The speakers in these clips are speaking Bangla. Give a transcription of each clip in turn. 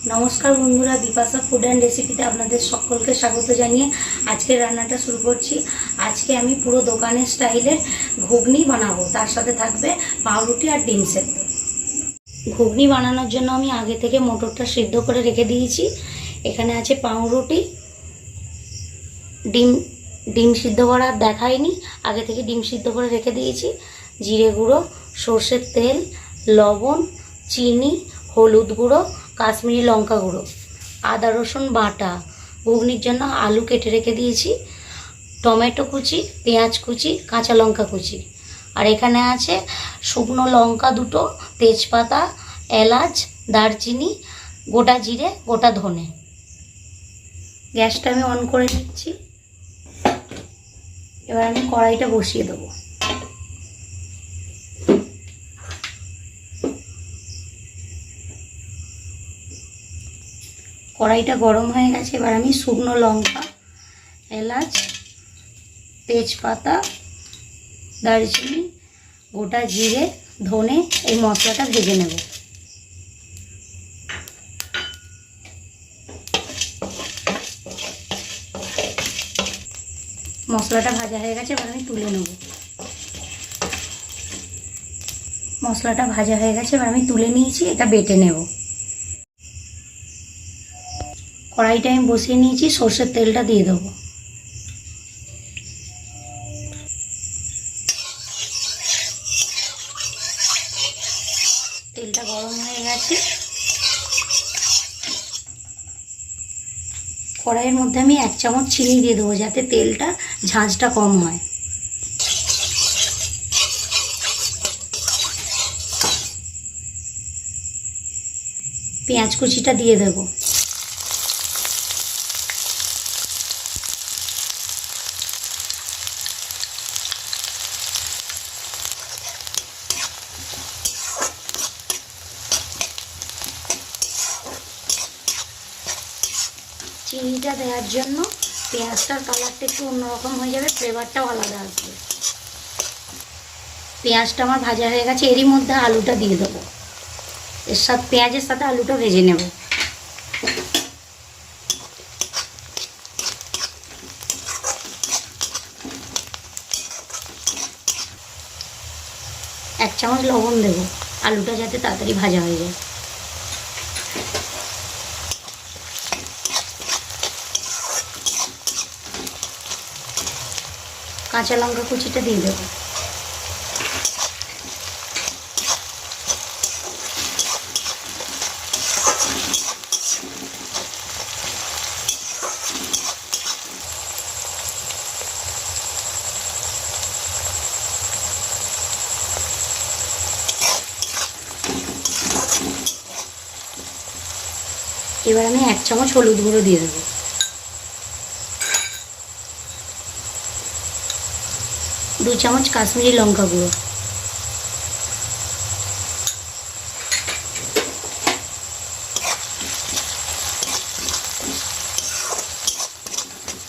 नमस्कार बंधुरा बिपाशा फूड एंड रेसिपिते आपनादेर सकलके स्वागत जानिए आजके रान्नाटा शुरू करছি। আজকে আমি পুরো দোকানের স্টাইলের ঘুগনি বানাবো, তার সাথে থাকবে পাউরুটি আর ডিম সেদ্ধ। ঘুগনি বানানোর জন্য আমি আগে থেকে মটরটা সিদ্ধ করে রেখে দিয়েছি। এখানে আছে পাউরুটি, ডিম সিদ্ধ করা দেখাইনি, আগে থেকে ডিম সিদ্ধ করে রেখে দিয়েছি। জিরে গুঁড়ো, সর্ষের তেল, লবণ, চিনি, হলুদ গুঁড়ো, কাশ্মীরি লঙ্কা গুঁড়ো, আদা রসুন বাটা, ঘুগনির জন্য আলু কেটে রেখে দিয়েছি, টমেটো কুচি, পেঁয়াজ কুচি, কাঁচা লঙ্কা কুচি। আর এখানে আছে শুকনো লঙ্কা দুটো, তেজপাতা, এলাচ, দারচিনি, গোটা জিরে, গোটা ধনে। গ্যাসটা আমি অন করে নিচ্ছি। এবার আমি কড়াইটা বসিয়ে দেবো। কড়াইটা গরম হয়ে গেছে। এবার আমি শুকনো লঙ্কা, এলাচ, তেজপাতা, দারচিনি, গোটা জিরে, ধনে এই মশলাটা ভেজে নেব। মশলাটা ভাজা হয়ে গেছে, এবার আমি তুলে নেব। মশলাটা ভাজা হয়ে গেছে, এবার আমি তুলে নিয়েছি, এটা বেটে নেব। কড়াইটা আমি বসিয়ে নিয়েছি, সর্ষের তেলটা দিয়ে দেবো। তেলটা গরম হয়ে গেছে। কড়াইয়ের মধ্যে আমি 1 চামচ চিনি দিয়ে দেবো, যাতে তেলটা ঝাঁঝটা কম হয়। পেঁয়াজ কুচিটা দিয়ে দেবো। চিনিটা দেওয়ার জন্য পেঁয়াজটার কালারটা একটু অন্যরকম হয়ে যাবে, ফ্লেভারটাও আলাদা আসবে। পেঁয়াজটা আমার ভাজা হয়ে গেছে, এরই মধ্যে আলুটা দিয়ে দেবো। এর সাথে পেঁয়াজের সাথে আলুটা ভেজে নেব। এক চামচ লবণ দেব, আলুটা যাতে তাড়াতাড়ি ভাজা হয়ে যায়। কাঁচা লঙ্কা কুচিটা দিয়ে দেব। এবার আমি 1 চামচ হলুদ গুঁড়ো দিয়ে দেবো। দু চামচ কাশ্মীরি লঙ্কা গুঁড়ো,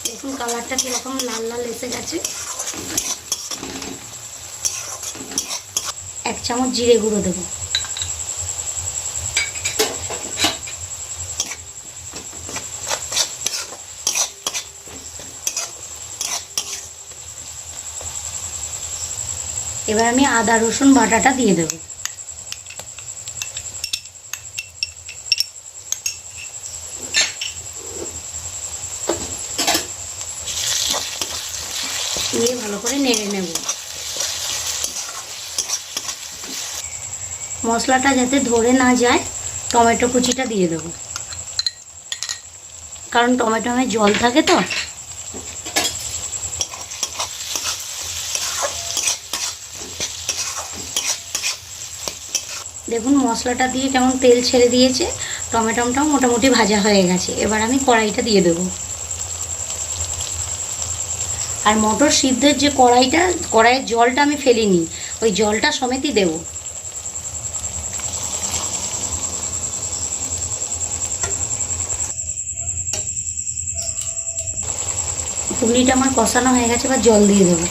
দেখুন কালারটা কিরকম লাল লাল এসে গেছে। 1 চামচ জিরে গুঁড়ো দেবো। এবার আমি আদা রসুন বাটাটা দিয়ে দেব। দিয়ে ভালো করে নেড়ে নেব। মশলাটা যাতে ধরে না যায়, টমেটো কুচিটা দিয়ে দেব, কারণ টমেটোতে জল থাকে তো। দেখুন মশলাটা দিয়ে কেমন তেল ছেড়ে দিয়েছে, টমেটোটাও মোটামুটি ভাজা হয়ে গেছে। এবার আমি কড়াইটা দিয়ে দেব। আর মটর সিদ্ধের যে কড়াইয়ের জলটা আমি ফেলিনি, ওই জলটা সমেতই দেব। ঘুগনিটা আমার কষানো হয়ে গেছে, এবার জল দিয়ে দেবো।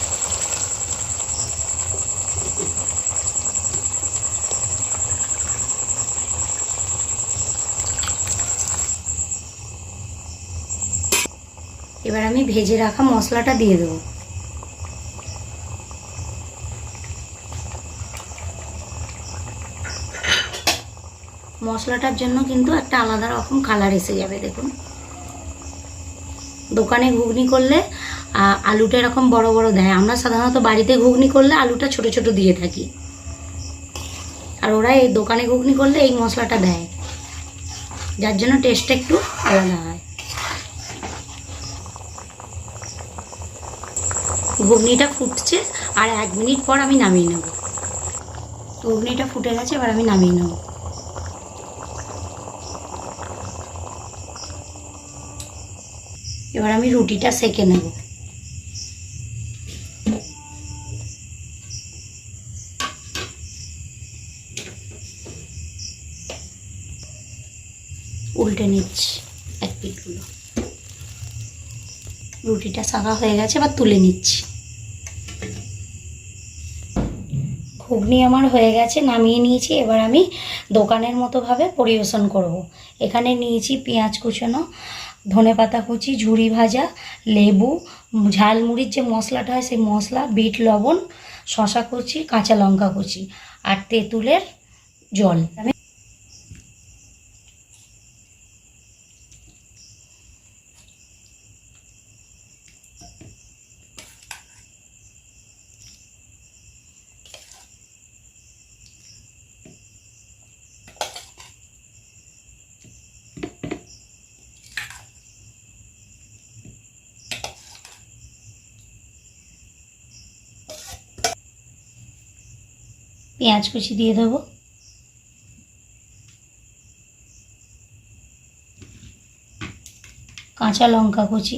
এবার আমি ভেজে রাখা মশলাটা দিয়ে দেবো। মশলাটার জন্য কিন্তু একটা আলাদা রকম কালার এসে যাবে। দেখুন, দোকানে ঘুগনি করলে আলুটা এরকম বড় বড় দেয়, আমরা সাধারণত বাড়িতে ঘুগনি করলে আলুটা ছোট ছোট দিয়ে থাকি, আর ওরা এই দোকানে ঘুগনি করলে এই মশলাটা দেয়, যার জন্য টেস্টটা একটু আলাদা হয়। ঘুগনিটা ফুটছে, আর 1 মিনিট পর আমি নামিয়ে নেব। ঘুগনিটা ফুটে গেছে, এবার আমি নামিয়ে নেব। এবার আমি রুটিটা সেঁকে নেব। উল্টে নিচ্ছি এক পিঠগুলো। রুটিটা সাদা হয়ে গেছে, এবার তুলে নিচ্ছি। ঘুগনি আমার হয়ে গেছে, নামিয়ে নিয়েছি। এবার আমি দোকানের মতোভাবে পরিবেশন করব। এখানে নিয়েছি পেঁয়াজ কুচানো, ধনেপাতা কুচি, ঝুরি ভাজা, লেবু, ঝালমুড়ির যে মশলাটা হয় সেই মশলা, বিট লবণ, শশা কুচি, কাঁচা লঙ্কা কুচি আর তেঁতুলের জল। আমি পেঁয়াজ কুচি দিয়ে দেবো, কাঁচা লঙ্কা কুচি,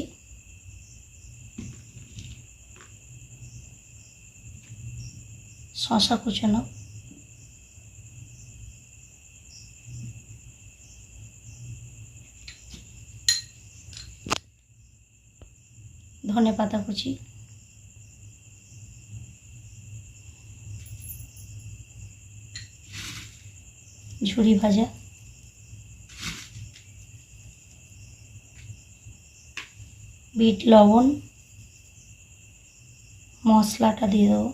শশা কুচানো, ধনেপাতা কুচি, ঝুরি ভাজা, বিট লবণ, মশলাটা দিয়ে দেবো,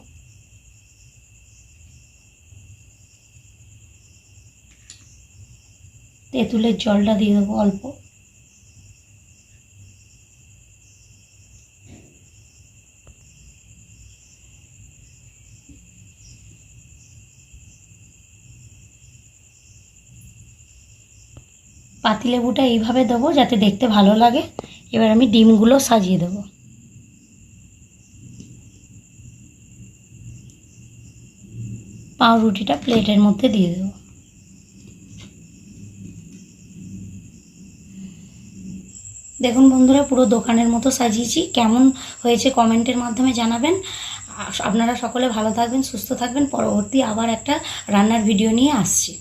তেঁতুলের জলটা দিয়ে দেবো অল্প, পাতিলেবুটা এইভাবে দেবো যাতে দেখতে ভালো লাগে। এবার আমি ডিমগুলো সাজিয়ে দেবো। পাউরুটিটা প্লেটের মধ্যে দিয়ে দেবো। দেখুন বন্ধুরা, পুরো দোকানের মতো সাজিয়েছি। কেমন হয়েছে কমেন্টের মাধ্যমে জানাবেন। আপনারা সকলে ভালো থাকবেন, সুস্থ থাকবেন। পরবর্তী আবার একটা রান্নার ভিডিও নিয়ে আসছি।